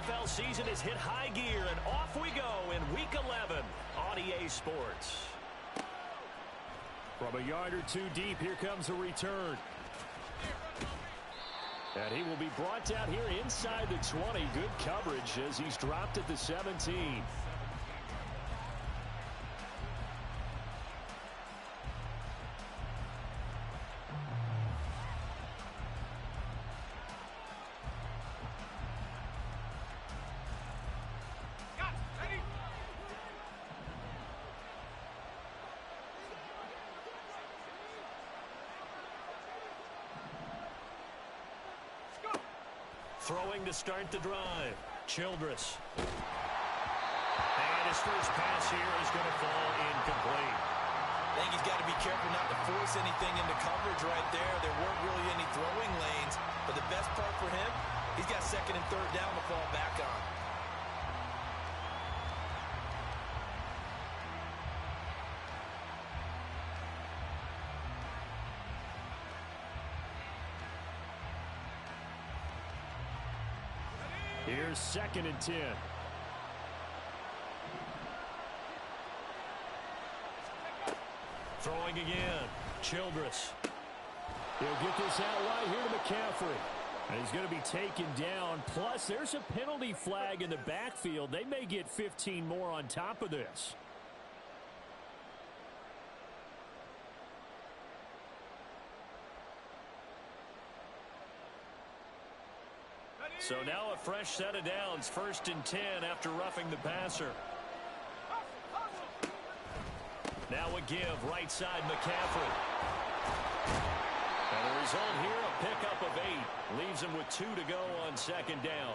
NFL season has hit high gear, and off we go in Week 11 on EA Sports. From a yard or two deep, here comes a return. And he will be brought down here inside the 20. Good coverage as he's dropped at the 17. Throwing to start the drive. Childress. And his first pass here is going to fall incomplete. I think he's got to be careful not to force anything into coverage right there. There weren't really any throwing lanes. But the best part for him, he's got second and third down to fall back on. Here's second and 10. Throwing again. Childress. He'll get this out wide here to McCaffrey. And he's going to be taken down. Plus, there's a penalty flag in the backfield. They may get 15 more on top of this. So now a fresh set of downs, first and 10 after roughing the passer. Now a give, right side McCaffrey. And the result here, a pickup of 8. Leaves him with 2 to go on second down.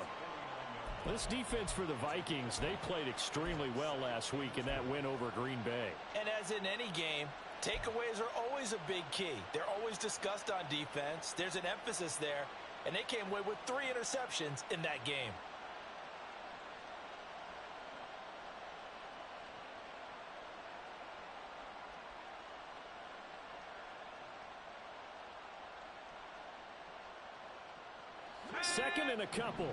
This defense for the Vikings, they played extremely well last week in that win over Green Bay. And as in any game, takeaways are always a big key. They're always discussed on defense. There's an emphasis there. And they came away with 3 interceptions in that game. Second and a couple.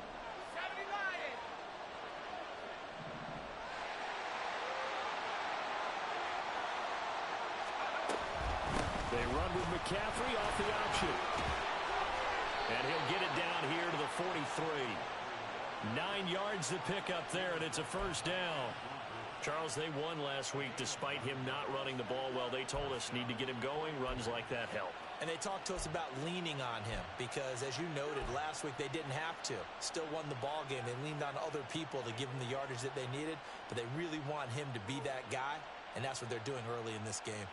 They run with McCaffrey off the option. And he'll get it down here to the 43. 9 yards to pick up there, and it's a first down. Charles, they won last week despite him not running the ball well. They told us need to get him going. Runs like that help. And they talked to us about leaning on him because, as you noted, last week they didn't have to. Still won the ball game. They leaned on other people to give them the yardage that they needed, but they really want him to be that guy, and that's what they're doing early in this game.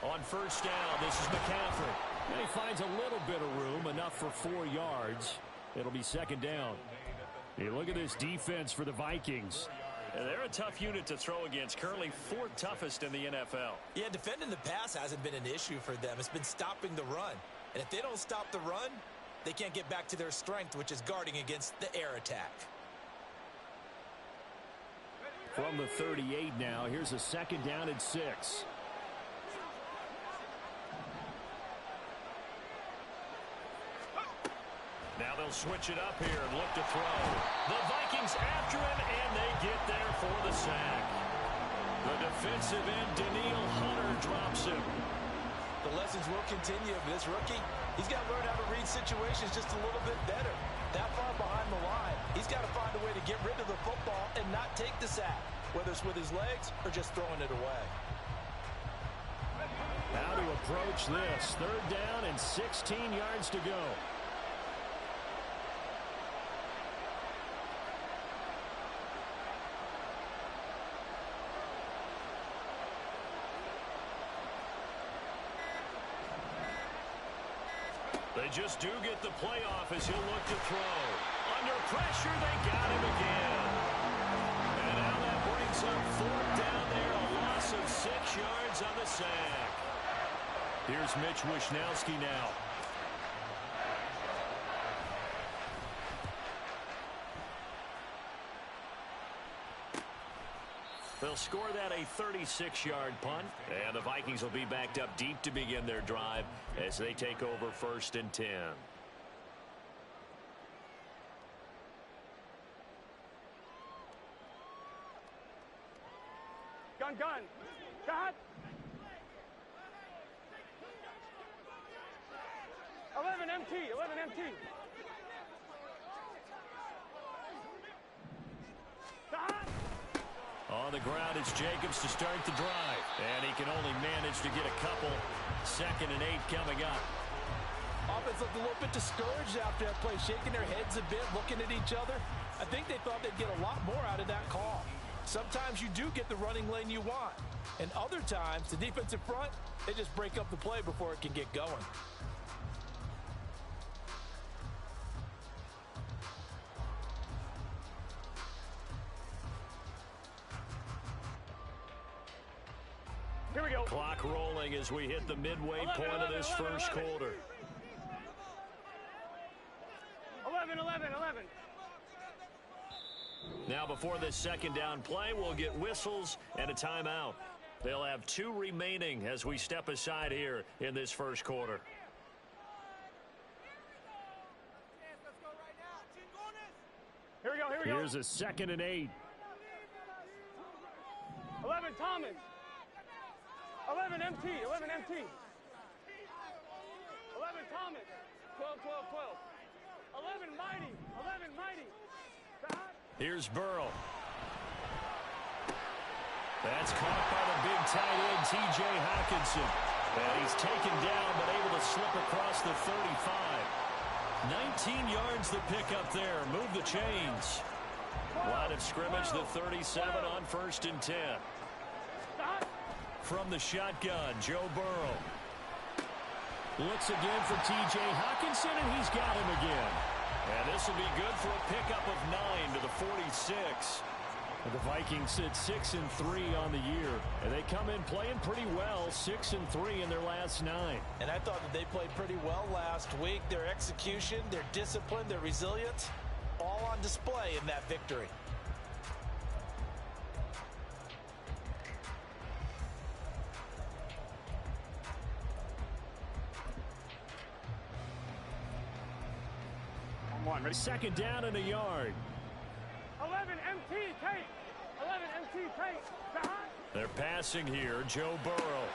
On first down, this is McCaffrey. And he finds a little bit of room, enough for 4 yards. It'll be second down. Hey, look at this defense for the Vikings. And they're a tough unit to throw against, currently 4th toughest in the NFL. Yeah, defending the pass hasn't been an issue for them. It's been stopping the run. And if they don't stop the run, they can't get back to their strength, which is guarding against the air attack. From the 38 now, here's a second down and 6. Now they'll switch it up here and look to throw. The Vikings after him, and they get there for the sack. The defensive end, Danielle Hunter, drops him. The lessons will continue of this rookie. He's got to learn how to read situations just a little bit better. That far behind the line, he's got to find a way to get rid of the football and not take the sack, whether it's with his legs or just throwing it away. How to approach this. Third down and 16 yards to go. They just do get the playoff as he'll look to throw. Under pressure, they got him again. And now that brings up 4th down there, a loss of 6 yards on the sack. Here's Mitch Wishnowski now. They'll score that a 36-yard punt, and the Vikings will be backed up deep to begin their drive as they take over 1st and 10. Gun. Got. 11 MT. On the ground, it's Jacobs to start the drive. And he can only manage to get a couple. 2nd and 8 coming up. Offense looked a little bit discouraged after that play, shaking their heads a bit, looking at each other. I think they thought they'd get a lot more out of that call. Sometimes you do get the running lane you want. And other times, the defensive front, they just break up the play before it can get going. Here we go. Clock rolling as we hit the midway point of this first quarter. 11. Now before this 2nd down play, we'll get whistles and a timeout. They'll have 2 remaining as we step aside here in this first quarter. Here we go. Here's a 2nd and 8. 11 Thomas. 11 MT. 11 Thomas. 12. 11 Mighty. Here's Burrow. That's caught by the big tight end, T.J. Hockenson. And he's taken down, but able to slip across the 35. 19 yards to pick up there. Move the chains. Line of scrimmage, the 37 on 1st and 10. From the shotgun, Joe Burrow. Looks again for T.J. Hockenson, and he's got him again. And this will be good for a pickup of 9 to the 46. The Vikings sit 6-3 on the year, and they come in playing pretty well, 6-3 in their last 9. And I thought that they played pretty well last week. Their execution, their discipline, their resilience, all on display in that victory. Ready? 2nd down and a yard. 11 MT Tate. 11 MT Tate. They're passing here. Joe Burrow.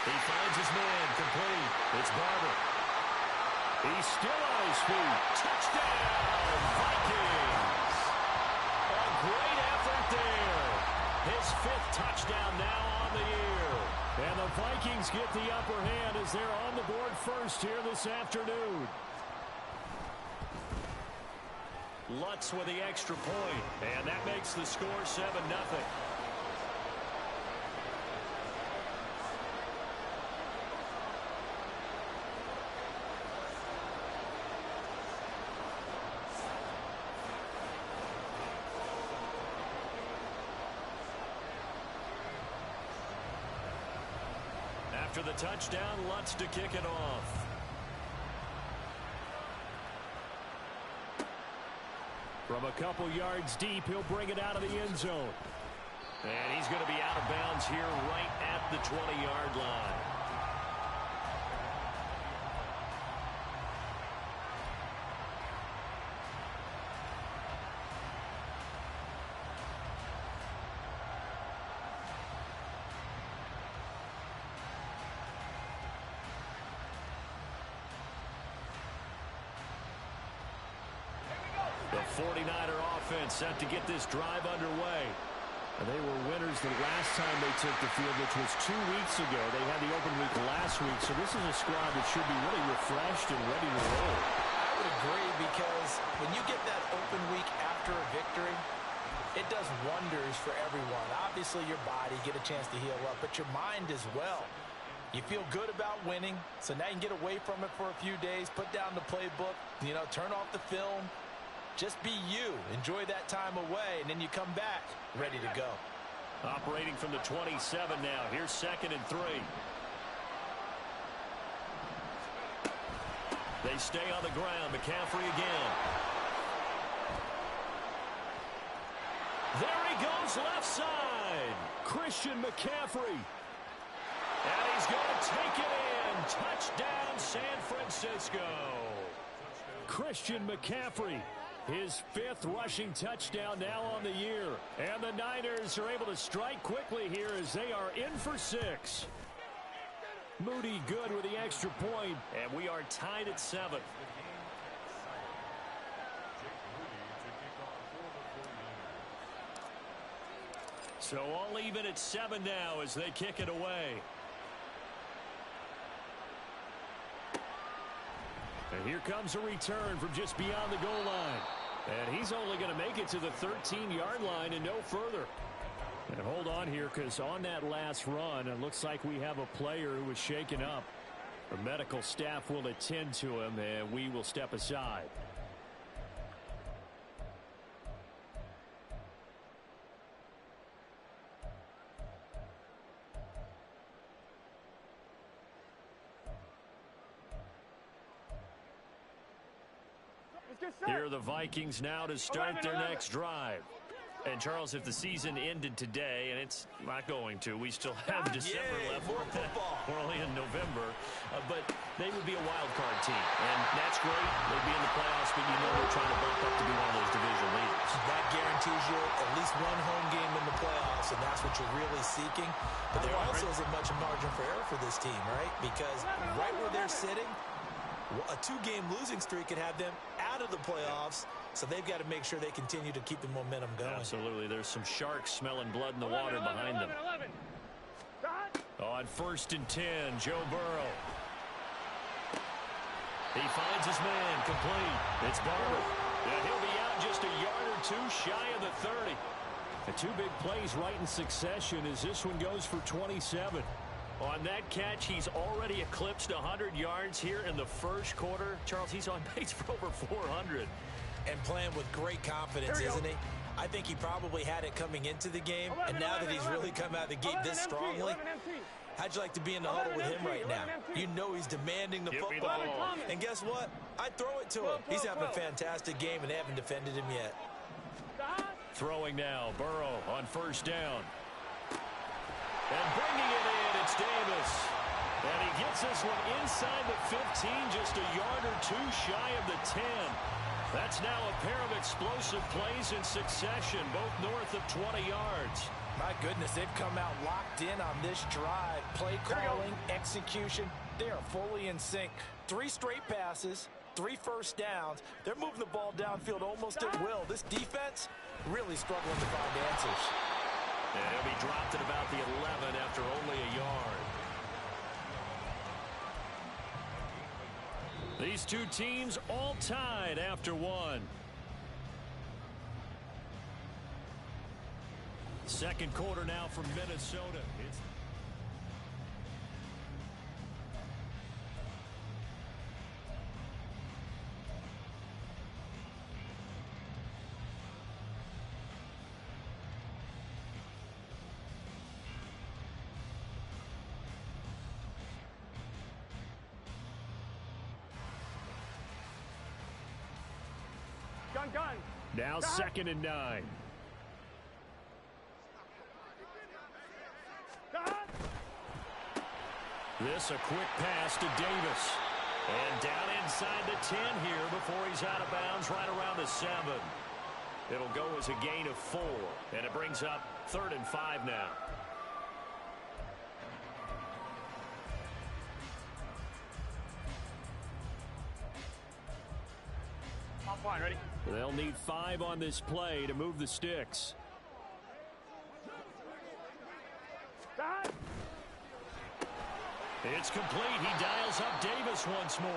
He finds his man complete. It's Barber. He's still on his feet. Touchdown, Vikings. A great effort there. His 5th touchdown now on the year. And the Vikings get the upper hand as they're on the board first here this afternoon. Lutz with the extra point, and that makes the score 7-0. After the touchdown, Lutz to kick it off. From a couple yards deep, he'll bring it out of the end zone. And he's going to be out of bounds here right at the 20-yard line. The 49er offense set to get this drive underway. And they were winners the last time they took the field, which was 2 weeks ago. They had the open week last week, so this is a squad that should be really refreshed and ready to roll. I would agree, because when you get that open week after a victory, it does wonders for everyone. Obviously, your body get a chance to heal up, but your mind as well. You feel good about winning, so now you can get away from it for a few days, put down the playbook, turn off the film. Just be you. Enjoy that time away, and then you come back ready to go. Operating from the 27 now. Here's 2nd and 3. They stay on the ground. McCaffrey again. There he goes, left side. Christian McCaffrey. And he's going to take it in. Touchdown, San Francisco. Christian McCaffrey, his 5th rushing touchdown now on the year. And the Niners are able to strike quickly here as they are in for 6. Moody good with the extra point. And we are tied at 7. So all even at 7 now as they kick it away. And here comes a return from just beyond the goal line. And he's only going to make it to the 13-yard line and no further. And hold on here, because on that last run, it looks like we have a player who was shaken up. The medical staff will attend to him, and we will step aside. Here are the Vikings now to start their next drive. And, Charles, if the season ended today, and it's not going to, we still have December left. More football. We're only in November. But they would be a wild card team. And that's great. They'd be in the playoffs, but you know they're trying to bump up to be one of those division leaders. That guarantees you at least one home game in the playoffs, and that's what you're really seeking. But there also isn't much margin for error for this team, right? Because right where they're sitting, a 2-game losing streak could have them out of the playoffs, so they've got to make sure they continue to keep the momentum going. Absolutely. There's some sharks smelling blood in the water behind them. On 1st and 10, Joe Burrow. He finds his man, complete. It's Barber. And he'll be out just a yard or 2 shy of the 30. The 2 big plays right in succession as this one goes for 27. On that catch, he's already eclipsed 100 yards here in the first quarter. Charles, he's on pace for over 400. And playing with great confidence, isn't he? I think he probably had it coming into the game, and now that he's really come out of the gate this strongly, how'd you like to be in the huddle with him right now? You know he's demanding the football. And guess what? I'd throw it to him. He's having a fantastic game, and they haven't defended him yet. Throwing now, Burrow on 1st down. And bringing it in, it's Davis. And he gets this one inside the 15, just a yard or 2 shy of the 10. That's now a pair of explosive plays in succession, both north of 20 yards. My goodness, they've come out locked in on this drive. Play calling, execution, they are fully in sync. 3 straight passes, 3 first downs. They're moving the ball downfield almost at will. This defense really struggling to find answers. And he'll be dropped at about the 11 after only a yard. These 2 teams all tied after 1. Second quarter now from Minnesota. Gun. Now 2nd and 9. This a quick pass to Davis. And down inside the 10 here before he's out of bounds right around the 7. It'll go as a gain of 4. And it brings up 3rd and 5 now. Fine, ready? They'll need 5 on this play to move the sticks. It's complete. He dials up Davis once more.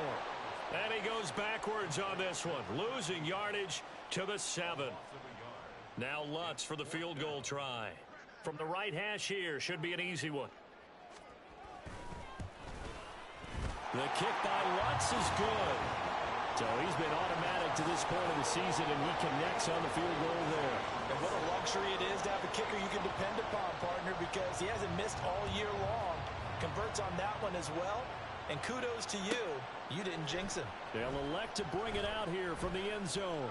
And he goes backwards on this one, losing yardage to the 7. Now Lutz for the field goal try. From the right hash here, should be an easy one. The kick by Lutz is good. So he's been automatic to this point of the season, and he connects on the field goal there. And what a luxury it is to have a kicker you can depend upon, partner, because he hasn't missed all year long. Converts on that one as well, And kudos to you. You didn't jinx him. They'll elect to bring it out here from the end zone.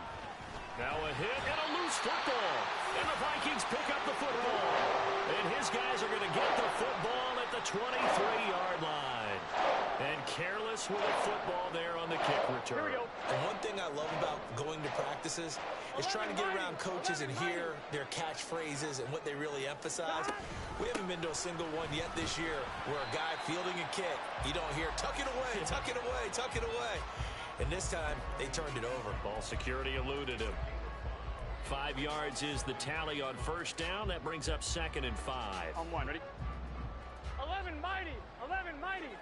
Now a hit and a loose football. And the Vikings pick up the football. And his guys are going to get the football at the 23-yard line. And careless with the football there on the kick return. And one thing I love about going to practices is trying to get around coaches and hear their catchphrases and what they really emphasize. We haven't been to a single one yet this year where a guy fielding a kick, you don't hear, tuck it away, tuck it away, tuck it away. And this time, they turned it over. Ball security eluded him. 5 yards is the tally on first down. That brings up 2nd and 5. On one, ready? 11 mighty, 11 mighty.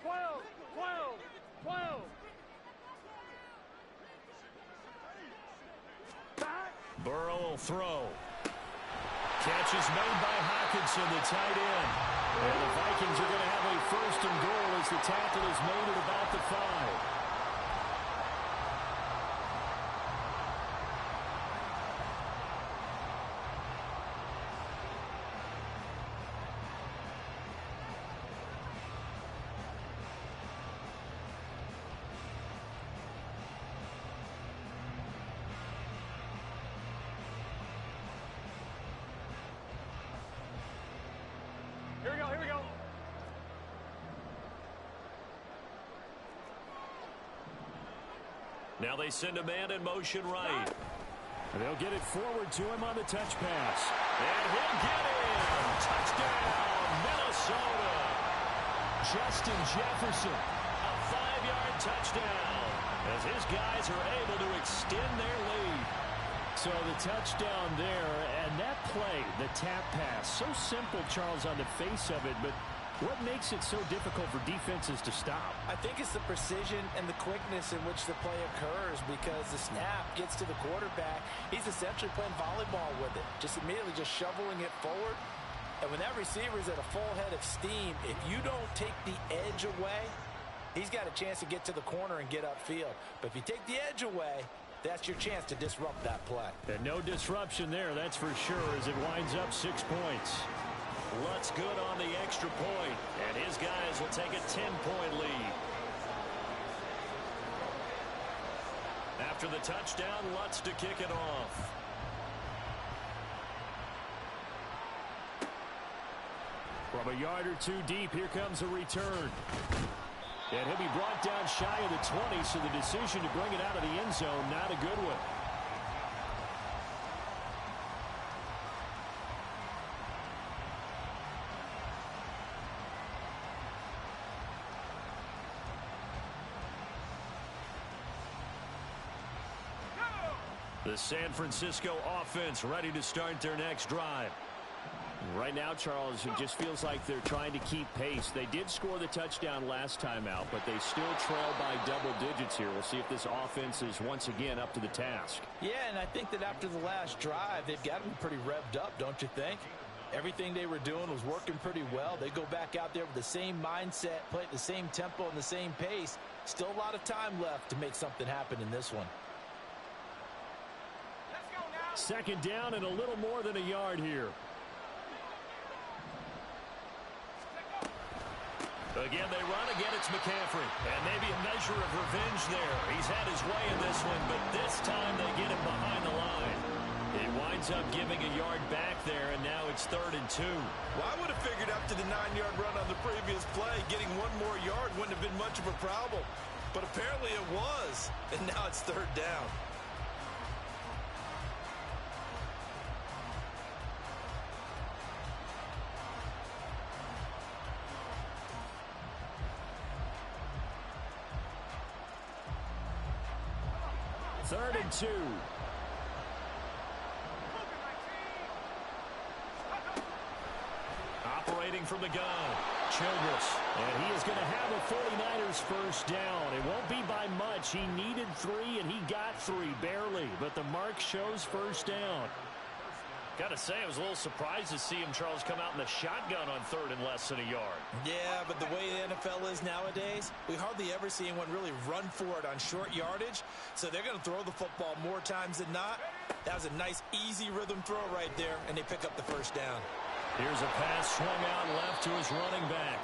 12, 12, 12. Back. Burrow will throw. Catch is made by Hawkinson, the tight end. And the Vikings are going to have a 1st and goal as the tackle is made at about the 5. Here we go, here we go. Now they send a man in motion right. They'll get it forward to him on the touch pass. And he'll get in. Touchdown, Minnesota. Justin Jefferson. A 5-yard touchdown as his guys are able to extend their lead. So the touchdown there, and that play, the tap pass, so simple, Charles, on the face of it, but what makes it so difficult for defenses to stop? I think it's the precision and the quickness in which the play occurs because the snap gets to the quarterback. He's essentially playing volleyball with it, just immediately just shoveling it forward. And when that receiver's at a full head of steam, if you don't take the edge away, he's got a chance to get to the corner and get upfield. But if you take the edge away, that's your chance to disrupt that play. And no disruption there, that's for sure, as it winds up 6 points. Lutz good on the extra point, and his guys will take a 10-point lead. After the touchdown, Lutz to kick it off. From a yard or two deep, here comes a return. And he'll be brought down shy of the 20, so the decision to bring it out of the end zone, not a good one. The San Francisco offense ready to start their next drive. Right now, Charles, it just feels like they're trying to keep pace. They did score the touchdown last time out, but they still trail by double digits here. We'll see if this offense is once again up to the task. Yeah, and I think that after the last drive, they've got to be pretty revved up, don't you think? Everything they were doing was working pretty well. They go back out there with the same mindset, play at the same tempo and the same pace. Still a lot of time left to make something happen in this one. Second down and a little more than a yard here. Again, they run. Again, it's McCaffrey. And maybe a measure of revenge there. He's had his way in this one, but this time they get him behind the line. He winds up giving a yard back there, and now it's 3rd and 2. Well, I would have figured after the 9-yard run on the previous play, getting one more yard wouldn't have been much of a problem. But apparently it was, and now it's 3rd down. Third and 2. Operating from the gun, Childress. And he is going to have a 49ers first down. It won't be by much. He needed 3, and he got 3, barely. But the mark shows first down. got to say, I was a little surprised to see him, Charles, come out in the shotgun on 3rd and less than a yard. Yeah, but the way the NFL is nowadays, we hardly ever see anyone really run for it on short yardage. So they're going to throw the football more times than not. That was a nice, easy rhythm throw right there, and they pick up the first down. Here's a pass swung out left to his running back.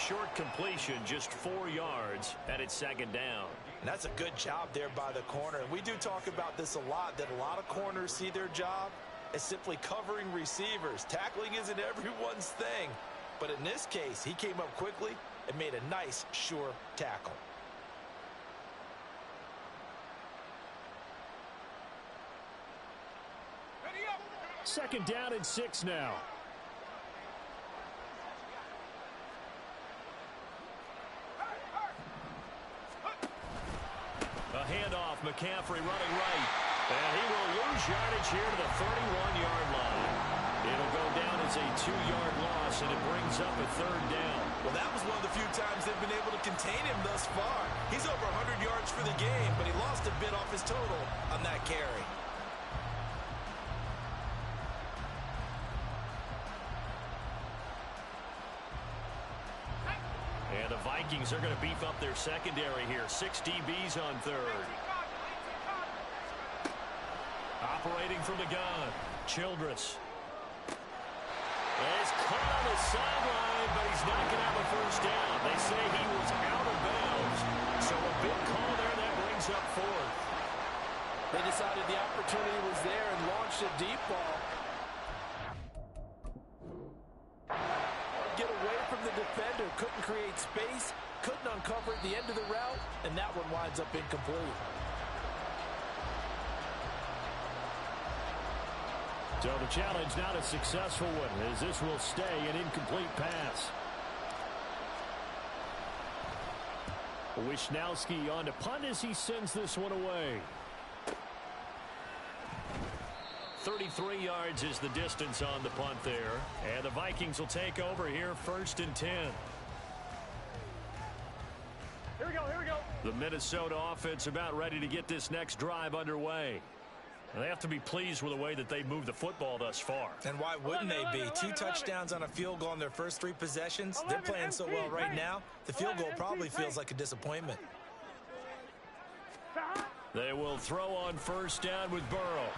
Short completion, just 4 yards, and it's second down. And that's a good job there by the corner. And we do talk about this a lot, that a lot of corners see their job as simply covering receivers. Tackling isn't everyone's thing. But in this case, he came up quickly and made a nice, sure tackle. Second down and 6 now. A handoff, McCaffrey running right. And he will lose yardage here to the 31-yard line. It'll go down as a 2-yard loss, and it brings up a third down. Well, that was one of the few times they've been able to contain him thus far. He's over 100 yards for the game, but he lost a bit off his total on that carry. And the Vikings are going to beef up their secondary here. 6 DBs on third. Operating from the gun, Childress. He's caught on the sideline, but he's not going to have a first down. They say he was out of bounds. So a big call there that brings up fourth. They decided the opportunity was there and launched a deep ball. Get away from the defender, couldn't create space, couldn't uncover at the end of the route, and that one winds up incomplete. So the challenge not a successful one, as this will stay an incomplete pass. Wishnowski on to punt as he sends this one away. 33 yards is the distance on the punt there. And the Vikings will take over here, 1st and 10. Here we go, here we go. The Minnesota offense about ready to get this next drive underway. And they have to be pleased with the way that they moved the football thus far. And why wouldn't they be? 2 touchdowns on a field goal in their first 3 possessions. They're playing so well right now, the field goal probably feels like a disappointment. They will throw on first down with Burrow.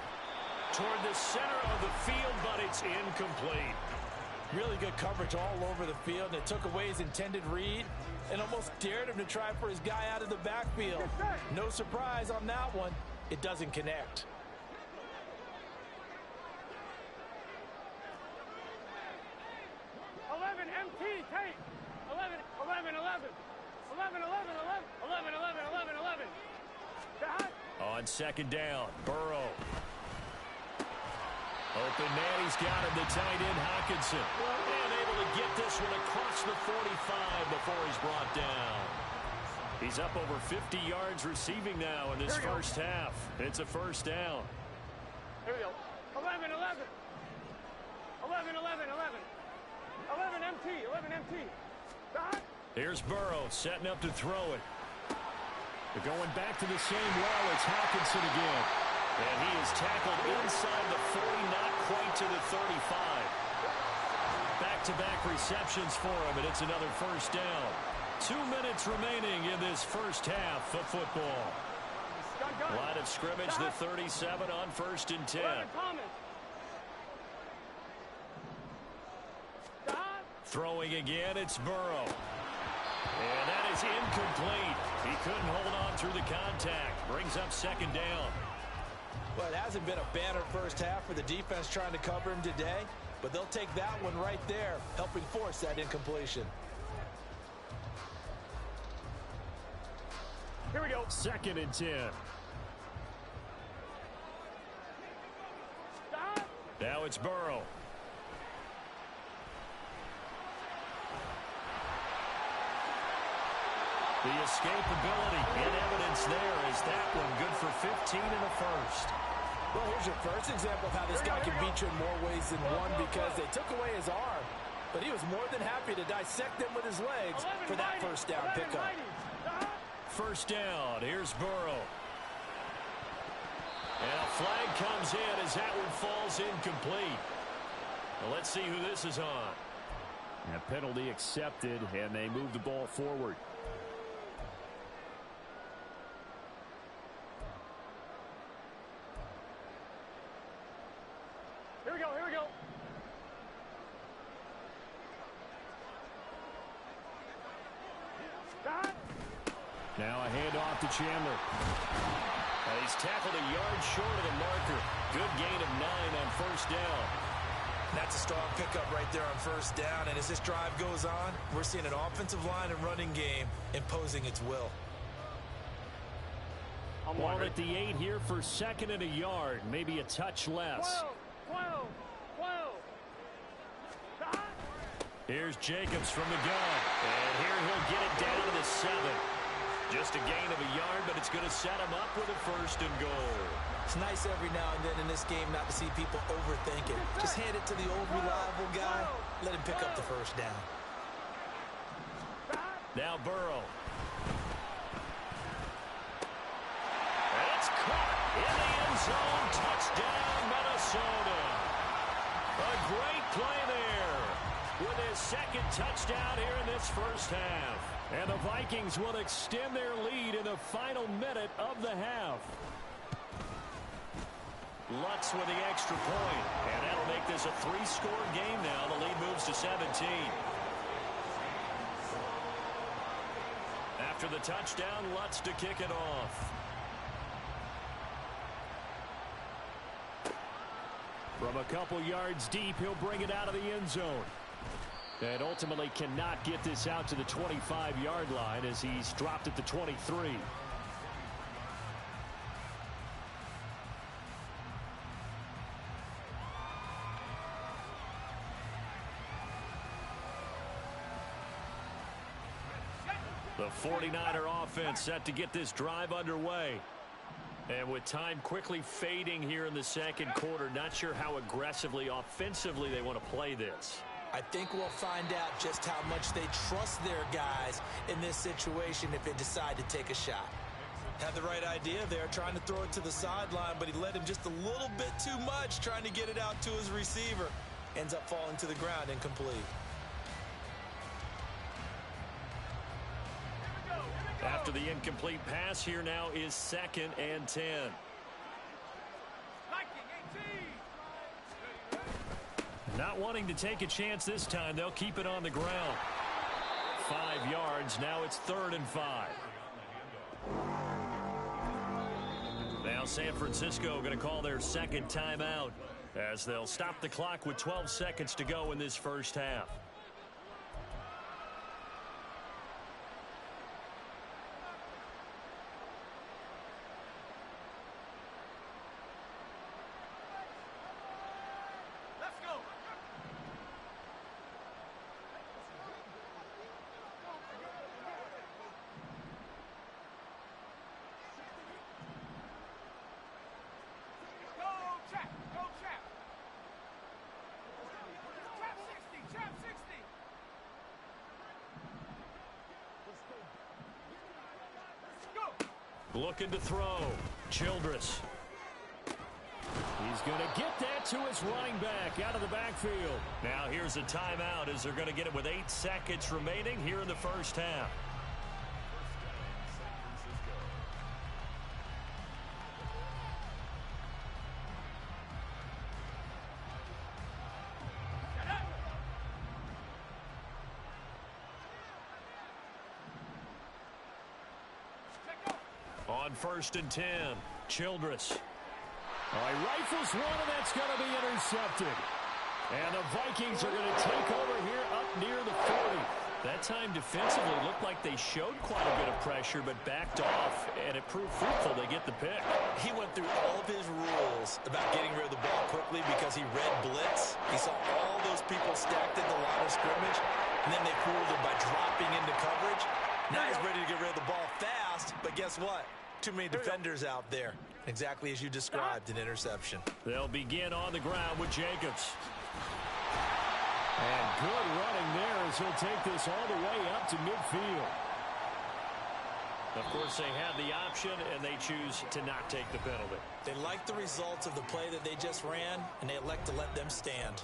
Toward the center of the field, but it's incomplete. Really good coverage all over the field, and it took away his intended read and almost dared him to try for his guy out of the backfield. No surprise on that one. It doesn't connect. MT, take 11, 11, 11, 11, 11, 11, 11, 11, 11, 11. On second down, Burrow. Open man, he's got him, the tight end, Hockenson. And able to get this one across the 45 before he's brought down. He's up over 50 yards receiving now in this first half. It's a first down. Here we go. 11, 11. 11, 11, 11. 11 MT, 11 MT. Here's Burrow setting up to throw it. They're going back to the same well. It's Hockenson again. And he is tackled inside the 40, not quite to the 35. Back-to-back receptions for him, and it's another first down. 2 minutes remaining in this first half of football. Line of scrimmage, the 37 on 1st and 10. Throwing again, it's Burrow. And that is incomplete. He couldn't hold on through the contact. Brings up second down. Well, it hasn't been a banner first half for the defense trying to cover him today, but they'll take that one right there, helping force that incompletion. Here we go. 2nd and 10. Now it's Burrow. The escapability in evidence there is that one good for 15 in the first. Well, here's your first example of how this guy can beat you in more ways than one, because they took away his arm, but he was more than happy to dissect them with his legs for that first down pickup. First down, here's Burrow. And a flag comes in as that one falls incomplete. Well, let's see who this is on. That penalty accepted, and they move the ball forward. Here we go, here we go. Now a handoff to Chandler. He's tackled a yard short of the marker. Good gain of 9 on first down. That's a strong pickup right there on first down. And as this drive goes on, we're seeing an offensive line and running game imposing its will. Ball at the 8 here for second and a yard. Maybe a touch less. 12. Here's Jacobs from the gun. And here he'll get it down to the 7. Just a gain of a yard, but it's going to set him up with a first and goal. It's nice every now and then in this game not to see people overthink it. Just hand it to the old reliable guy. Let him pick up the first down. Now Burrow. And it's caught in the end zone. Touchdown, Minnesota. A great play there with his second touchdown here in this first half. And the Vikings will extend their lead in the final minute of the half. Lutz with the extra point. And that'll make this a 3-score game now. The lead moves to 17. After the touchdown, Lutz to kick it off. From a couple yards deep, he'll bring it out of the end zone. And ultimately cannot get this out to the 25-yard line as he's dropped at the 23. The 49er offense set to get this drive underway. And with time quickly fading here in the second quarter, not sure how aggressively, offensively they want to play this. I think we'll find out just how much they trust their guys in this situation if they decide to take a shot. Had the right idea there, trying to throw it to the sideline, but he led him just a little bit too much, trying to get it out to his receiver. Ends up falling to the ground, incomplete. After the incomplete pass, here now is 2nd and 10. Not wanting to take a chance this time, they'll keep it on the ground. 5 yards, now it's 3rd and 5. Now San Francisco going to call their second timeout as they'll stop the clock with 12 seconds to go in this first half. Looking to throw. Childress. He's going to get that to his running back out of the backfield. Now here's a timeout as they're going to get it with 8 seconds remaining here in the first half. On 1st and 10, Childress. He rifles one, and that's going to be intercepted. And the Vikings are going to take over here up near the 40. That time defensively looked like they showed quite a bit of pressure, but backed off, and it proved fruitful. They get the pick. He went through all of his rules about getting rid of the ball quickly because he read blitz. He saw all those people stacked in the line of scrimmage, and then they fooled him by dropping into coverage. Now he's ready to get rid of the ball fast, but guess what? Too many defenders out there. Exactly as you described, an interception. They'll begin on the ground with Jacobs. And good running there as he'll take this all the way up to midfield. Of course, they have the option, and they choose to not take the penalty. They like the results of the play that they just ran, and they elect to let them stand.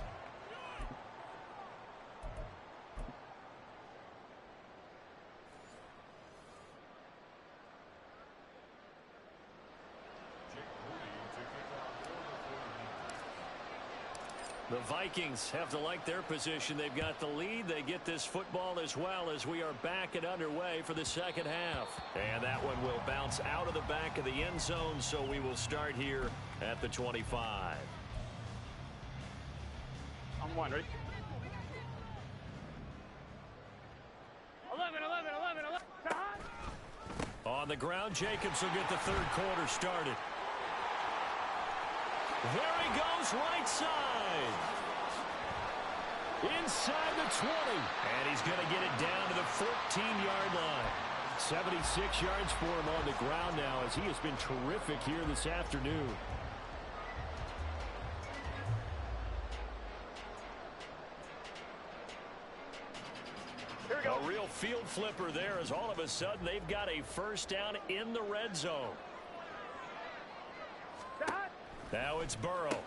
The The Vikings have to like their position. They've got the lead. They get this football as well as we are back and underway for the second half. And that one will bounce out of the back of the end zone, so we will start here at the 25. I'm one, ready? 11, 11, 11, 11. On the ground, Jacobs will get the third quarter started. There he goes, right side. Inside the 20. And he's going to get it down to the 14-yard line. 76 yards for him on the ground now as he has been terrific here this afternoon. A real field flipper there as all of a sudden they've got a first down in the red zone. Now it's Burrow.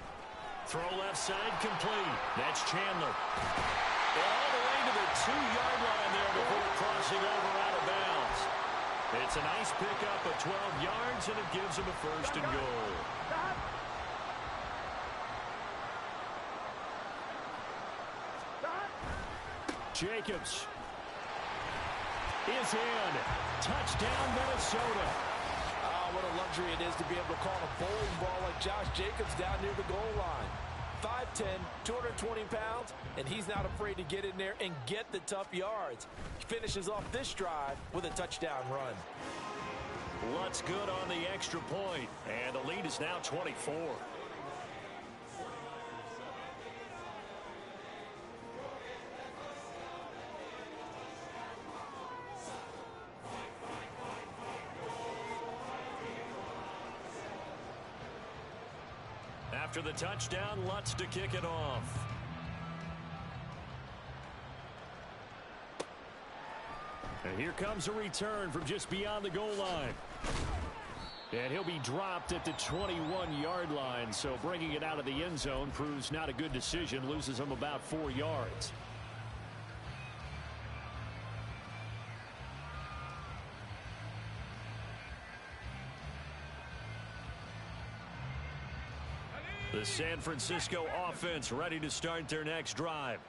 Throw left side complete. That's Chandler. All the way to the 2-yard line there before crossing over out of bounds. It's a nice pickup of 12 yards, and it gives him a first and goal. Jacobs is in. Touchdown, Minnesota. What a luxury it is to be able to call a bowling ball like Josh Jacobs down near the goal line. 5'10", 220 pounds, and he's not afraid to get in there and get the tough yards. He finishes off this drive with a touchdown run. Lutt's good on the extra point, and the lead is now 24. After the touchdown, Lutz to kick it off. And here comes a return from just beyond the goal line. And he'll be dropped at the 21-yard line, so bringing it out of the end zone proves not a good decision, loses him about 4 yards. The San Francisco offense ready to start their next drive.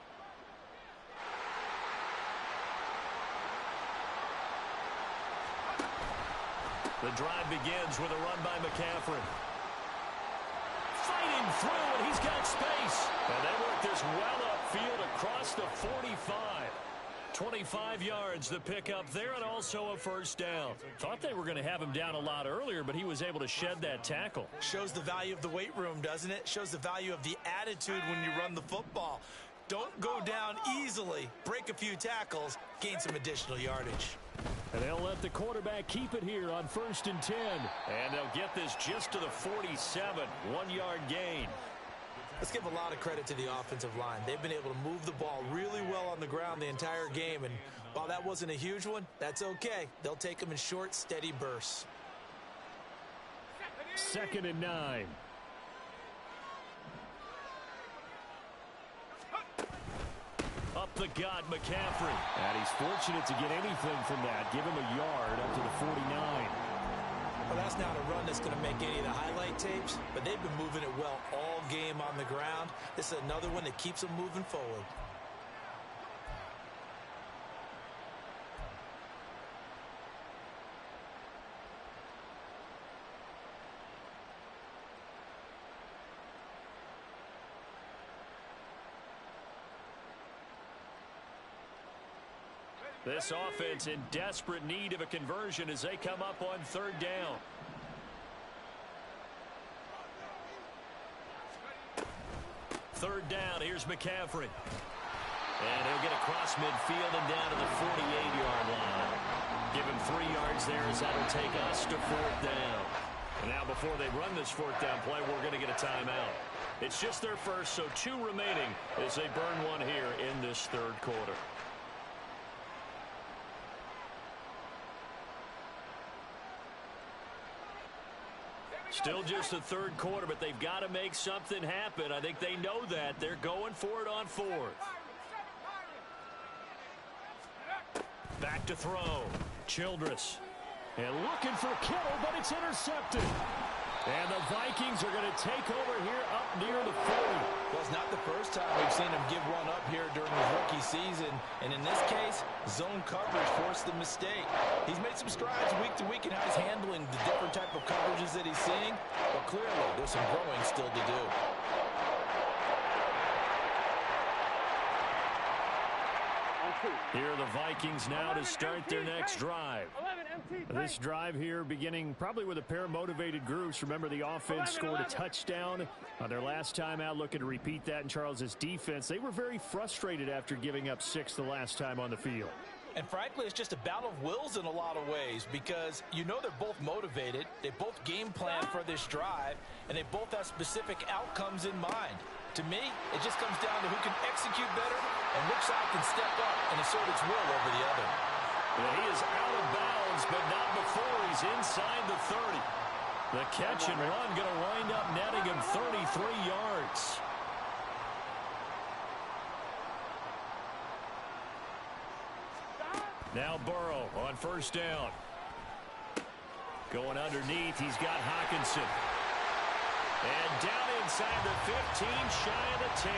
The drive begins with a run by McCaffrey. Fighting through, and he's got space. And they work this well upfield across the 45. 25 yards the pickup there, and also a first down. Thought they were going to have him down a lot earlier, but he was able to shed that tackle. Shows the value of the weight room, doesn't it? Shows the value of the attitude when you run the football. Don't go down easily. Break a few tackles. Gain some additional yardage. And they'll let the quarterback keep it here on 1st and 10. And they'll get this just to the 47. 1-yard gain. Let's give a lot of credit to the offensive line. They've been able to move the ball really well on the ground the entire game. And while that wasn't a huge one, that's okay. They'll take them in short, steady bursts. 2nd and 9. Up the gut, McCaffrey. And he's fortunate to get anything from that. Give him a yard up to the 49. Well, that's not a run that's going to make any of the highlight tapes, but they've been moving it well all game on the ground. This is another one that keeps them moving forward. This offense in desperate need of a conversion as they come up on 3rd down. Third down, here's McCaffrey. And he'll get across midfield and down to the 48-yard line. Give him 3 yards there as that'll take us to 4th down. And now before they run this 4th down play, we're going to get a timeout. It's just their first, so 2 remaining as they burn one here in this 3rd quarter. Still just the 3rd quarter, but they've got to make something happen. I think they know that. They're going for it on 4th. Back to throw. Childress. And looking for Kittle, but it's intercepted. And the Vikings are going to take over here up near the 40. Well, it's not the first time we've seen him give one up here during his rookie season. And in this case, zone coverage forced the mistake. He's made some strides week to week in how he's handling the different type of coverages that he's seeing. But clearly, there's some growing still to do. Here are the Vikings now to start their next drive. This drive here beginning probably with a pair of motivated groups. Remember, the offense scored a touchdown on their last time out, looking to repeat that in Charles's defense. They were very frustrated after giving up 6 the last time on the field. And frankly, it's just a battle of wills in a lot of ways because you know they're both motivated, they both game plan for this drive, and they both have specific outcomes in mind. To me, it just comes down to who can execute better and which side can step up and assert its will over the other. Well, he is out of bounds, but not before he's inside the 30. The catch and run going to wind up netting him 33 yards. Now Burrow on first down. Going underneath, he's got Hawkinson. And down inside the 15, shy of the 10.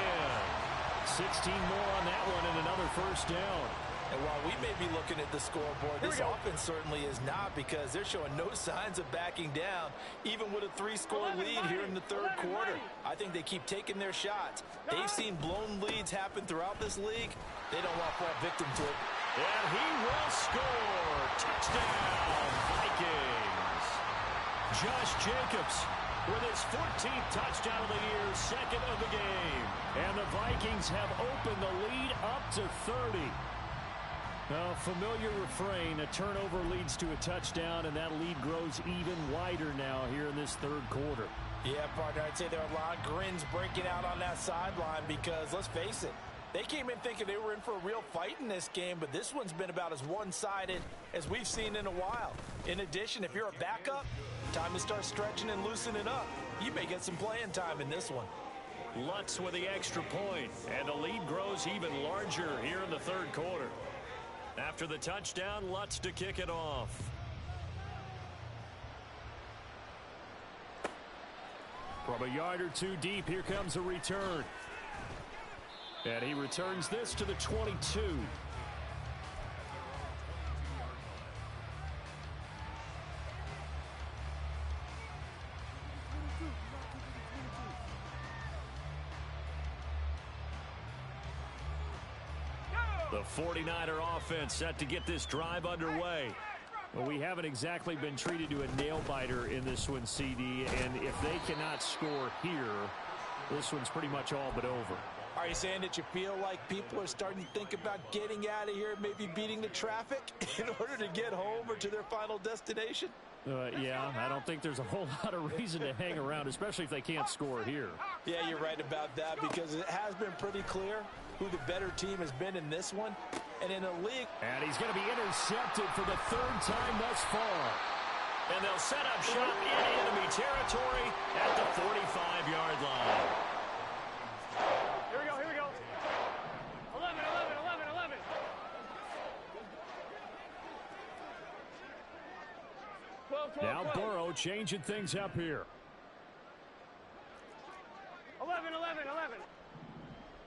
16 more on that one and another first down. And while we may be looking at the scoreboard, this offense certainly is not because they're showing no signs of backing down, even with a 3-score lead here in the third quarter. I think they keep taking their shots. They've seen blown leads happen throughout this league. They don't want to fall victim to it. And he will score. Touchdown, Vikings. Josh Jacobs with his 14th touchdown of the year, second of the game. And the Vikings have opened the lead up to 30. A familiar refrain, a turnover leads to a touchdown, and that lead grows even wider now here in this third quarter. Yeah, partner, I'd say there are a lot of grins breaking out on that sideline because, let's face it, they came in thinking they were in for a real fight in this game, but this one's been about as one-sided as we've seen in a while. In addition, if you're a backup, time to start stretching and loosening up. You may get some playing time in this one. Lutz with the extra point, and the lead grows even larger here in the third quarter. After the touchdown, Lutz to kick it off. From a yard or two deep, here comes a return. And he returns this to the 22. The 49er offense set to get this drive underway. Well, we haven't exactly been treated to a nail-biter in this one, CD, and if they cannot score here, this one's pretty much all but over. Are you saying that you feel like people are starting to think about getting out of here, maybe beating the traffic in order to get home or to their final destination? Yeah, I don't think there's a whole lot of reason to hang around, especially if they can't score here. Yeah, you're right about that because it has been pretty clear who the better team has been in this one. And in a league. And he's going to be intercepted for the third time thus far. And they'll set up shop in enemy territory at the 45-yard line. Here we go, here we go. 11, 11, 11, 11. Now Burrow changing things up here. 11, 11, 11.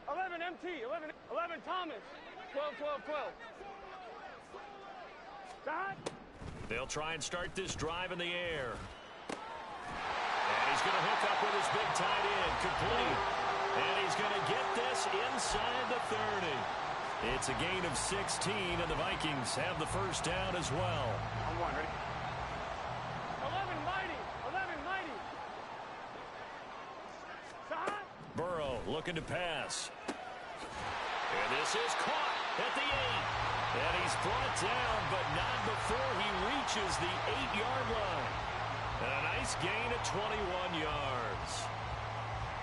11 MT, 11, 11 Thomas. 12, 12, 12. Stop. They'll try and start this drive in the air. And he's going to hook up with his big tight end, complete. And he's going to get this inside the 30. It's a gain of 16, and the Vikings have the first down as well. I'm one, ready? 11 mighty, 11 mighty. Stop. Burrow looking to pass. And this is caught at the 8. And he's brought down, but not before he reaches the 8-yard line. And a nice gain of 21 yards.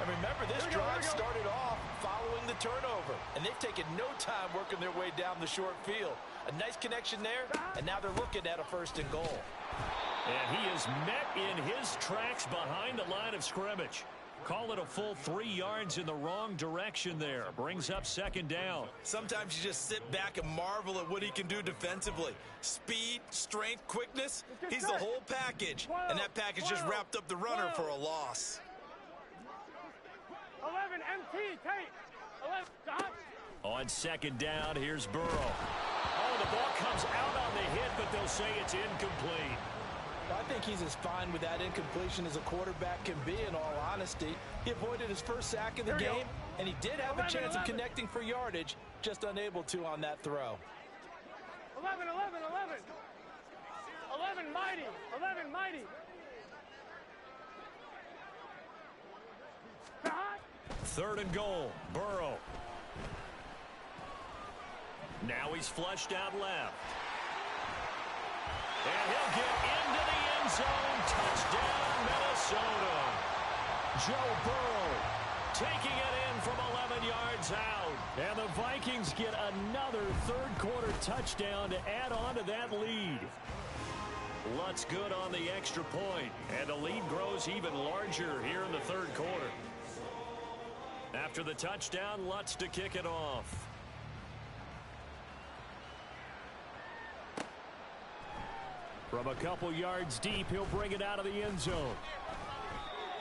And remember, this drive started off following the turnover. And they've taken no time working their way down the short field. A nice connection there, and now they're looking at a 1st and goal. And he is met in his tracks behind the line of scrimmage. Call it a full 3 yards in the wrong direction there. Brings up second down. Sometimes you just sit back and marvel at what he can do defensively. Speed, strength, quickness. He's the whole package. And that package just wrapped up the runner for a loss. 11 MT, Tate. 11, Don. On second down, here's Burrow. Oh, the ball comes out on the hit, but they'll say it's incomplete. I think he's as fine with that incompletion as a quarterback can be, in all honesty. He avoided his first sack of the game, and he did have a chance of connecting for yardage, just unable to on that throw. 11, 11, 11. 11 mighty. 11 mighty. Third and goal, Burrow. Now he's flushed out left. And he'll get into the end zone. Touchdown, Minnesota. Joe Burrow taking it in from 11 yards out. And the Vikings get another third-quarter touchdown to add on to that lead. Lutz good on the extra point. And the lead grows even larger here in the third quarter. After the touchdown, Lutz to kick it off. From a couple yards deep, he'll bring it out of the end zone.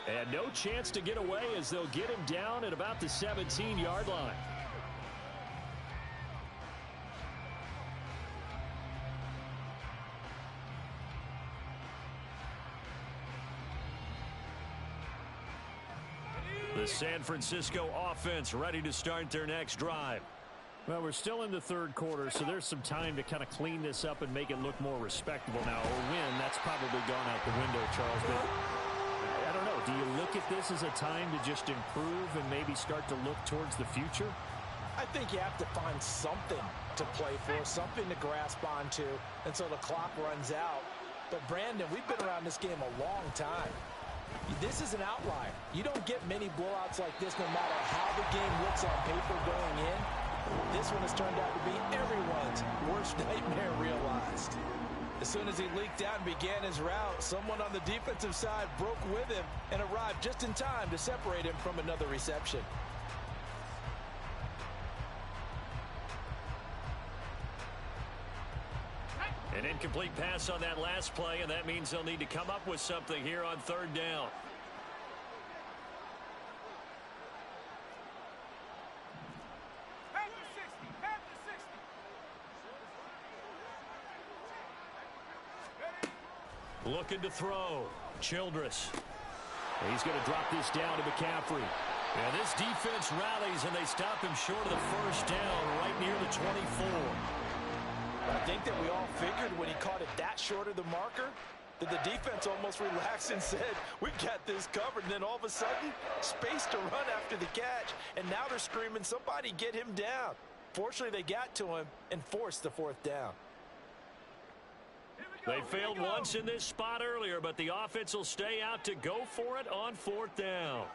And no chance to get away as they'll get him down at about the 17-yard line. The San Francisco offense ready to start their next drive. Well, we're still in the third quarter, so there's some time to kind of clean this up and make it look more respectable now. Or win, that's probably gone out the window, Charles. But I don't know. Do you look at this as a time to just improve and maybe start to look towards the future? I think you have to find something to play for, something to grasp onto until the clock runs out. But, Brandon, we've been around this game a long time. This is an outlier. You don't get many blowouts like this no matter how the game looks on paper going in. This one has turned out to be everyone's worst nightmare realized. As soon as he leaked out and began his route, someone on the defensive side broke with him and arrived just in time to separate him from another reception. An incomplete pass on that last play, and that means they'll need to come up with something here on third down. Looking to throw. Childress. He's going to drop this down to McCaffrey. And this defense rallies, and they stop him short of the first down right near the 24. I think that we all figured when he caught it that short of the marker that the defense almost relaxed and said, we've got this covered. And then all of a sudden, space to run after the catch. And now they're screaming, somebody get him down. Fortunately, they got to him and forced the fourth down. They failed once in this spot earlier, but the offense will stay out to go for it on fourth down.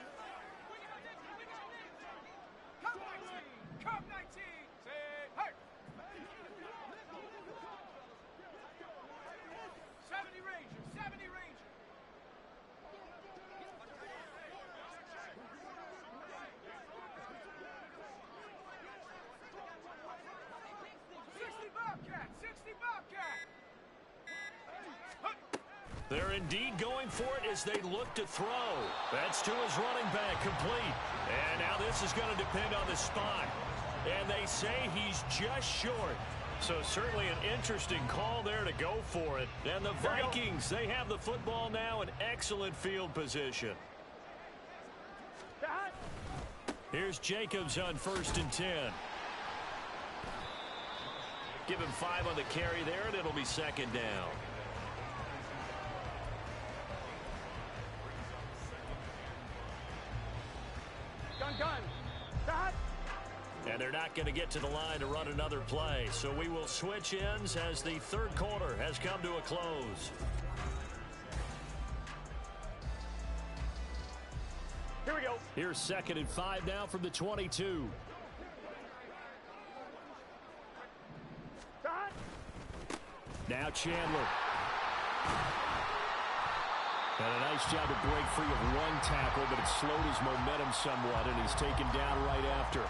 Cup 19. Say, hey. 70 Ranger, 70 Ranger. Bobcat, 60 Bobcat. They're indeed going for it as they look to throw. That's to his running back, complete. And now this is going to depend on the spot. And they say he's just short. So certainly an interesting call there to go for it. And the Vikings, they have the football now in excellent field position. Here's Jacobs on 1st and 10. Give him 5 on the carry there, and it'll be second down. Gun. Stop. And they're not going to get to the line to run another play. So we will switch ends as the third quarter has come to a close. Here we go. Here's 2nd and 5 now from the 22. Stop. Now Chandler. And a nice job to break free of one tackle, but it slowed his momentum somewhat, and he's taken down right after.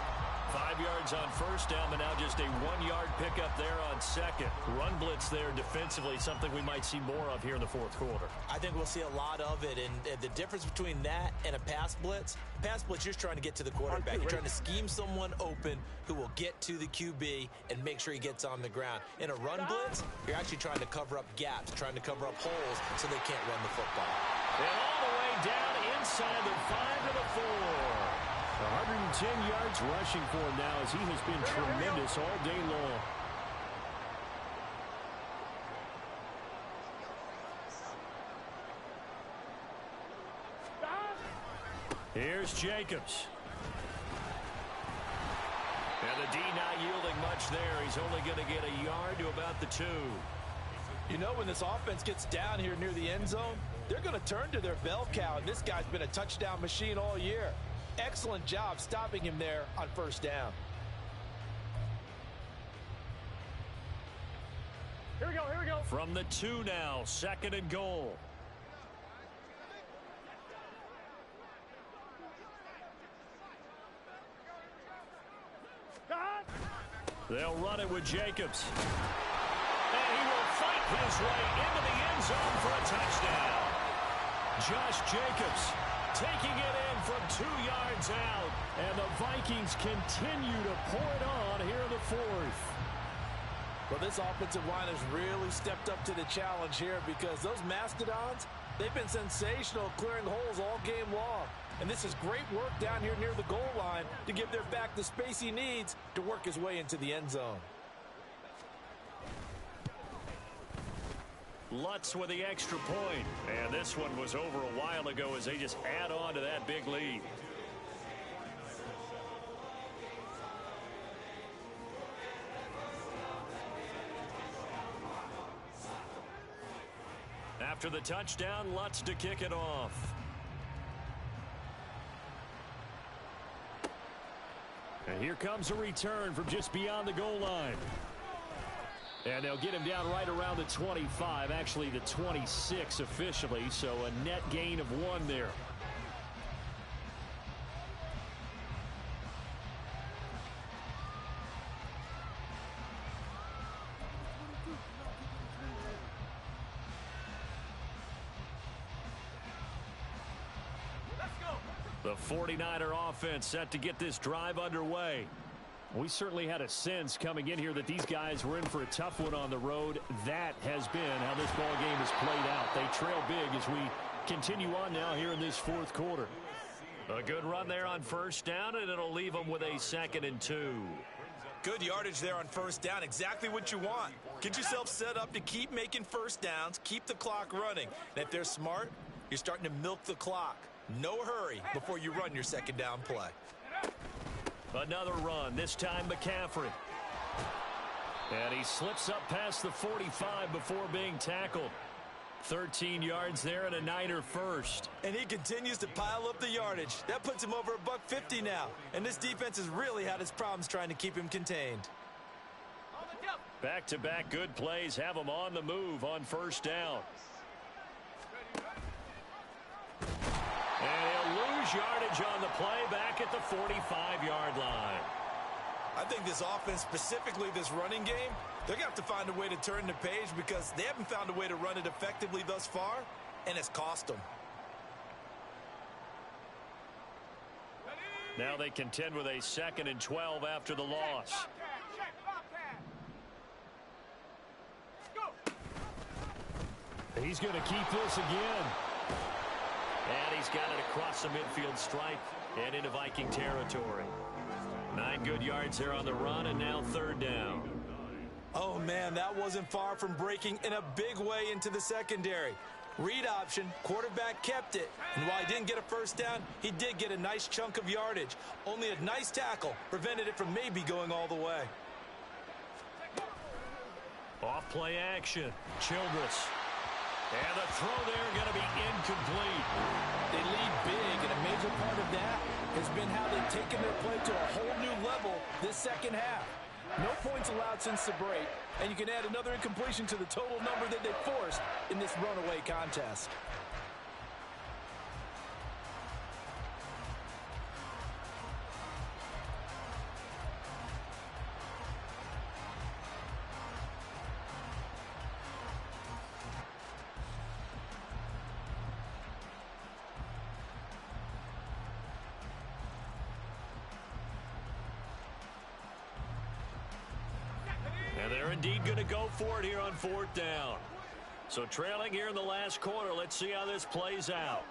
5 yards on first down, but now just a 1-yard pickup there on second. Run blitz there defensively, something we might see more of here in the fourth quarter. I think we'll see a lot of it, and the difference between that and a pass blitz, you're trying to get to the quarterback. You're trying to scheme someone open who will get to the QB and make sure he gets on the ground. In a run blitz, you're actually trying to cover up gaps, trying to cover up holes so they can't run the football. And all the way down inside the 5 to the 4. 110 yards rushing for him now as he has been tremendous all day long. Here's Jacobs. And the D not yielding much there. He's only going to get a yard to about the 2. You know, when this offense gets down here near the end zone, they're going to turn to their bell cow, and this guy's been a touchdown machine all year. Excellent job stopping him there on first down. Here we go, here we go. From the 2 now, 2nd and goal. They'll run it with Jacobs. And he will fight his way into the end zone for a touchdown. Josh Jacobs taking it in from 2 yards out. And the Vikings continue to pour it on here in the 4th. Well, this offensive line has really stepped up to the challenge here because those Mastodons, they've been sensational clearing holes all game long. And this is great work down here near the goal line to give their back the space he needs to work his way into the end zone. Lutz with the extra point. And this one was over a while ago as they just add on to that big lead. After the touchdown, Lutz to kick it off. And here comes a return from just beyond the goal line. And they'll get him down right around the 25, actually the 26 officially, so a net gain of 1 there. The 49er offense set to get this drive underway. We certainly had a sense coming in here that these guys were in for a tough one on the road. That has been how this ball game has played out. They trail big as we continue on now here in this 4th quarter. A good run there on first down, and it'll leave them with a 2nd and 2. Good yardage there on first down. Exactly what you want. Get yourself set up to keep making first downs, keep the clock running. And if they're smart, you're starting to milk the clock. No hurry before you run your 2nd down play. Another run, this time McCaffrey. And he slips up past the 45 before being tackled. 13 yards there and a Niner first. And he continues to pile up the yardage. That puts him over $150 now. And this defense has really had its problems trying to keep him contained. Back-to-back good plays have him on the move on first down. And he'll lose yardage on the play back at the 45-yard line. I think this offense, specifically this running game, they're going to have to find a way to turn the page because they haven't found a way to run it effectively thus far, and it's cost them. Now they contend with a 2nd and 12 after the loss. He's going to keep this again. And he's got it across the midfield stripe and into Viking territory. 9 good yards there on the run, and now 3rd down. Oh, man, that wasn't far from breaking in a big way into the secondary. Read option, quarterback kept it. And while he didn't get a first down, he did get a nice chunk of yardage. Only a nice tackle prevented it from maybe going all the way. Off play action, Childress. And the throw there going to be incomplete. They lead big, and a major part of that has been how they've taken their play to a whole new level this second half. No points allowed since the break, and you can add another incompletion to the total number that they forced in this runaway contest. And they're indeed going to go for it here on 4th down. So trailing here in the last quarter. Let's see how this plays out.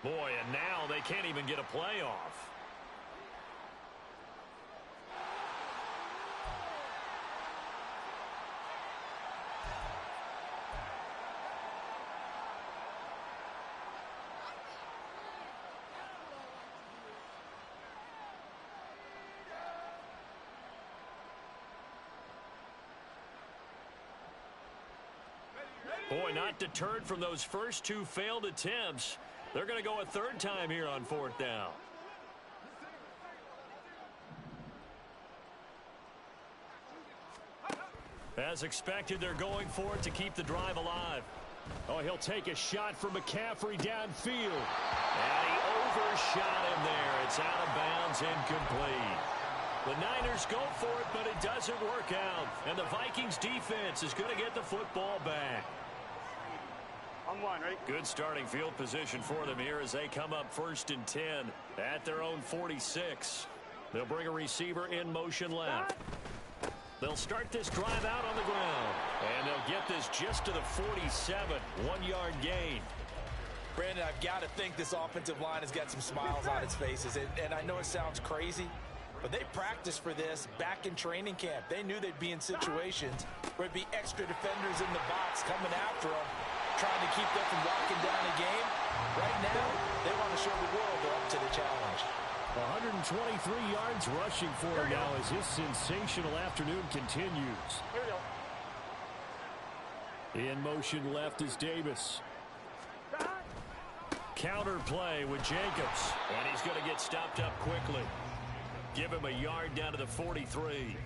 Boy, and now they can't even get a play off. Boy, not deterred from those first 2 failed attempts. They're going to go a 3rd time here on 4th down. As expected, they're going for it to keep the drive alive. Oh, he'll take a shot from McCaffrey downfield. And he overshot him there. It's out of bounds, incomplete. The Niners go for it, but it doesn't work out. And the Vikings defense is going to get the football back. On 1, ready? Good starting field position for them here as they come up 1st and 10 at their own 46. They'll bring a receiver in motion left. They'll start this drive out on the ground. And they'll get this just to the 47. 1-yard gain. Brandon, I've got to think this offensive line has got some smiles on its faces. And I know it sounds crazy, but they practiced for this back in training camp. They knew they'd be in situations where it'd be extra defenders in the box coming after them, trying to keep them from locking down a game. Right now, they want to show the world they're up to the challenge. 123 yards rushing for him now as his sensational afternoon continues. Here we go. In motion left is Davis. Counter play with Jacobs. And he's going to get stopped up quickly. Give him a yard down to the 43.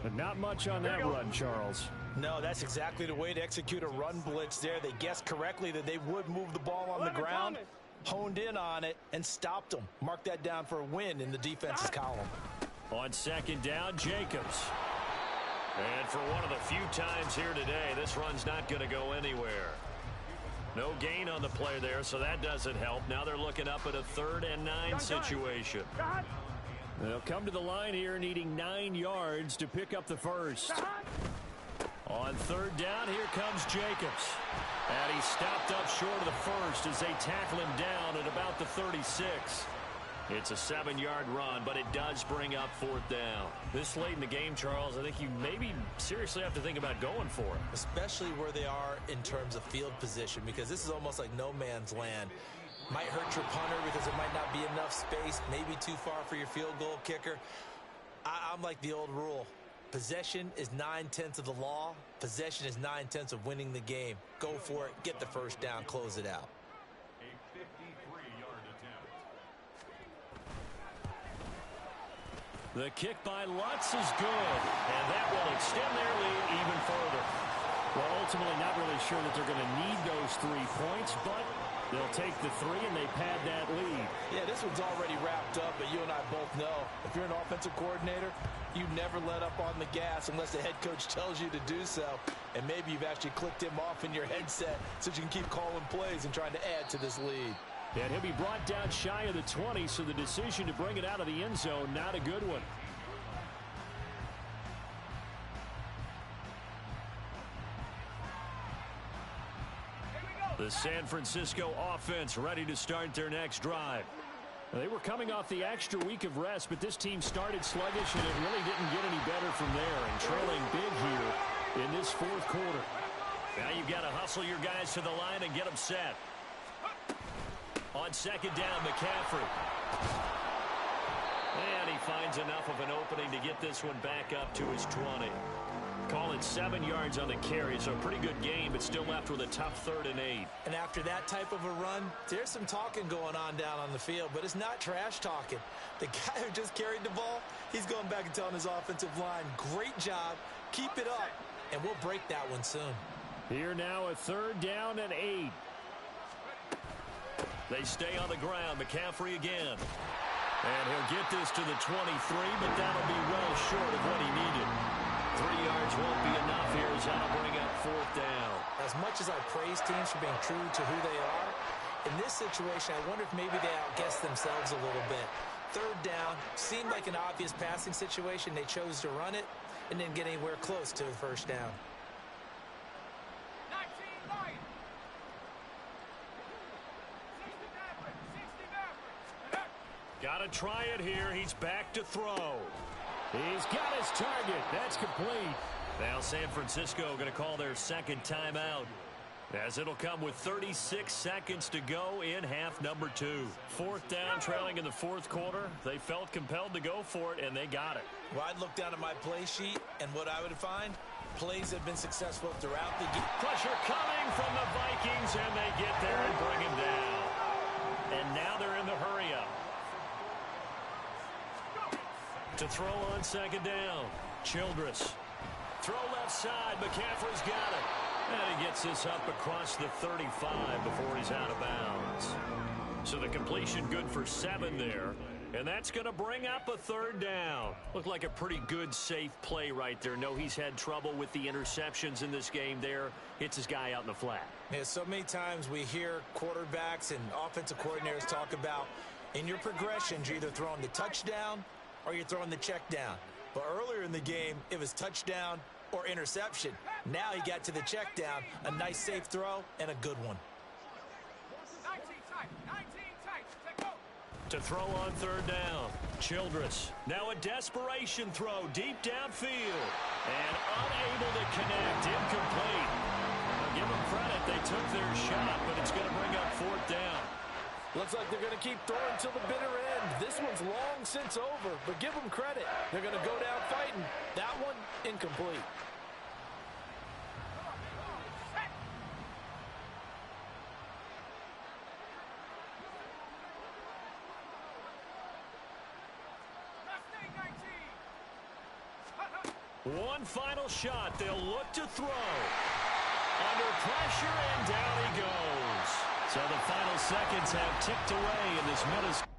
But not much on that run, Charles. No, that's exactly the way to execute a run blitz there. They guessed correctly that they would move the ball on the ground, honed in on it, and stopped them. Mark that down for a win in the defense's column. On 2nd down, Jacobs. And for one of the few times here today, this run's not going to go anywhere. No gain on the play there, so that doesn't help. Now they're looking up at a 3rd and 9 situation. They'll come to the line here needing 9 yards to pick up the first. On 3rd down, here comes Jacobs. And he's stopped up short of the first as they tackle him down at about the 36. It's a 7-yard run, but it does bring up 4th down. This late in the game, Charles, I think you maybe seriously have to think about going for it. Especially where they are in terms of field position, because this is almost like no man's land. Might hurt your punter because there might not be enough space, maybe too far for your field goal kicker. I'm like the old rule. Possession is 9/10 of the law. Possession is 9/10 of winning the game. Go for it, get the first down, close it out. A 53-yard attempt. The kick by Lutz is good, and that will extend their lead even further. Well, ultimately not really sure that they're going to need those 3 points, but they'll take the 3 and they pad that lead. Yeah, this one's already wrapped up, but you and I both know if you're an offensive coordinator, you never let up on the gas unless the head coach tells you to do so. And maybe you've actually clicked him off in your headset so you can keep calling plays and trying to add to this lead. And he'll be brought down shy of the 20, so the decision to bring it out of the end zone, not a good one. The San Francisco offense ready to start their next drive. They were coming off the extra week of rest, but this team started sluggish, and it really didn't get any better from there, and trailing big here in this 4th quarter. Now you've got to hustle your guys to the line and get them set. On 2nd down, McCaffrey. And he finds enough of an opening to get this one back up to his 20. Call it 7 yards on the carry, so a pretty good game, but still left with a tough 3rd and 8. And after that type of a run, there's some talking going on down on the field, but it's not trash talking. The guy who just carried the ball, he's going back and telling his offensive line, great job, keep it up, and we'll break that one soon. Here now a 3rd down and 8. They stay on the ground. McCaffrey again. And he'll get this to the 23, but that'll be well short of what he needed. 3 yards won't be enough here as that'll bring up 4th down. As much as I praise teams for being true to who they are, in this situation, I wonder if maybe they outguessed themselves a little bit. 3rd down, seemed like an obvious passing situation. They chose to run it and didn't get anywhere close to the 1st down. Got to try it here. He's back to throw. He's got his target. That's complete. Now San Francisco going to call their 2nd timeout, as it'll come with 36 seconds to go in half number 2. 4th down, trailing in the 4th quarter. They felt compelled to go for it, and they got it. Well, I'd look down at my play sheet, and what I would find, plays have been successful throughout the game. Pressure coming from the Vikings, and they get there and bring him down. And now they're in the hurry-up. To throw on 2nd down, Childress. Throw left side, McCaffrey's got it. And he gets this up across the 35 before he's out of bounds. So the completion good for 7 there. And that's going to bring up a 3rd down. Looked like a pretty good, safe play right there. No, he's had trouble with the interceptions in this game there. Hits his guy out in the flat. Yeah, so many times we hear quarterbacks and offensive coordinators talk about in your progressions, you're either throwing the touchdown or you're throwing the check down. But earlier in the game, it was touchdown or interception. Now he got to the check down, a nice safe throw, and a good one. 19 tight. To throw on 3rd down, Childress. Now a desperation throw deep downfield. And unable to connect, incomplete. I'll give them credit, they took their shot, but it's going to bring up 4th down. Looks like they're going to keep throwing till the bitter end. This one's long since over, but give them credit. They're going to go down fighting. That one, incomplete. One final shot. They'll look to throw. Under pressure, and down he goes. So the final seconds have ticked away in this Minnesota.